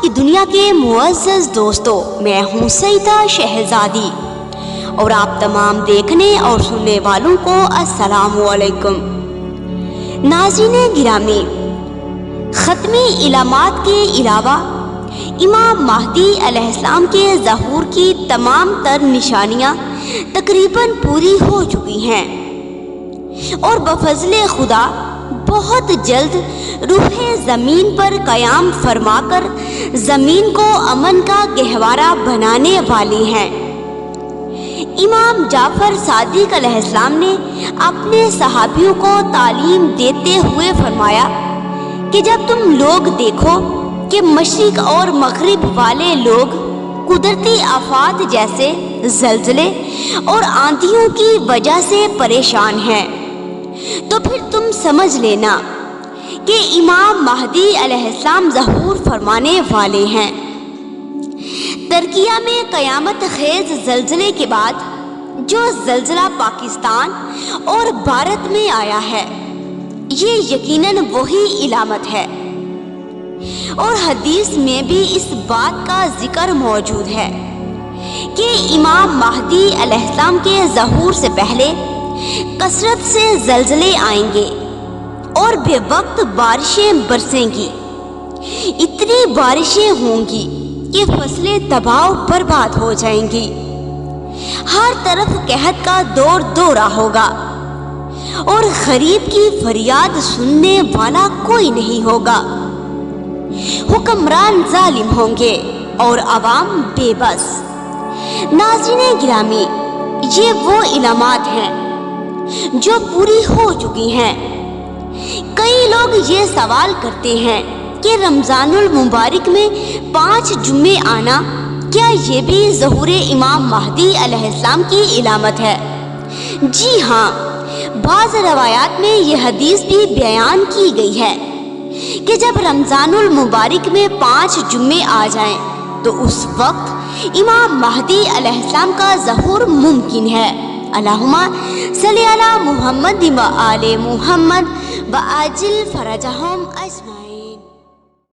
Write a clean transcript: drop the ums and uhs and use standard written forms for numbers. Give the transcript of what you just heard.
کی دنیا کے معزز دوستوں، میں ہوں سیدہ شہزادی اور آپ تمام دیکھنے اور سننے والوں کو السلام علیکم۔ ناظرین گرامی، ختمی علامات کے علاوہ امام مہدی علیہ السلام کے ظہور کی تمام تر نشانیاں تقریباً پوری ہو چکی ہیں اور بفضل خدا بہت جلد روح زمین پر قیام فرما کر زمین کو امن کا گہوارہ بنانے والی ہیں۔ امام جعفر صادق علیہ السلام نے اپنے صحابیوں کو تعلیم دیتے ہوئے فرمایا کہ جب تم لوگ دیکھو کہ مشرق اور مغرب والے لوگ قدرتی آفات جیسے زلزلے اور آندھیوں کی وجہ سے پریشان ہیں، تو پھر تم سمجھ لینا کہ امام مہدی علیہ السلام ظہور فرمانے والے ہیں۔ ترکیہ میں قیامت خیز زلزلے کے بعد جو زلزلہ پاکستان اور بھارت میں آیا ہے، یہ یقیناً وہی علامت ہے، اور حدیث میں بھی اس بات کا ذکر موجود ہے کہ امام مہدی علیہ السلام کے ظہور سے پہلے کثرت سے زلزلے آئیں گے اور بے وقت بارشیں برسیں گی۔ اتنی بارشیں ہوں گی کہ فصلیں تباہ و برباد ہو جائیں گی، ہر طرف قحط کا دور دورہ ہوگا اور غریب کی فریاد سننے والا کوئی نہیں ہوگا، حکمران ظالم ہوں گے اور عوام بے بس۔ ناظرین گرامی، یہ وہ علامات ہیں جو پوری ہو چکی ہیں۔ کئی لوگ یہ سوال کرتے ہیں کہ رمضان المبارک میں 5 جمعے آنا کیا یہ بھی ظہور امام مہدی علیہ السلام کی علامت ہے؟ جی ہاں، بعض روایات میں یہ حدیث بھی بیان کی گئی ہے کہ جب رمضان المبارک میں 5 جمعے آ جائیں تو اس وقت امام مہدی علیہ السلام کا ظہور ممکن ہے۔ اللہم صلی علی محمد و آل محمد وعجل فرجہم اجمعین۔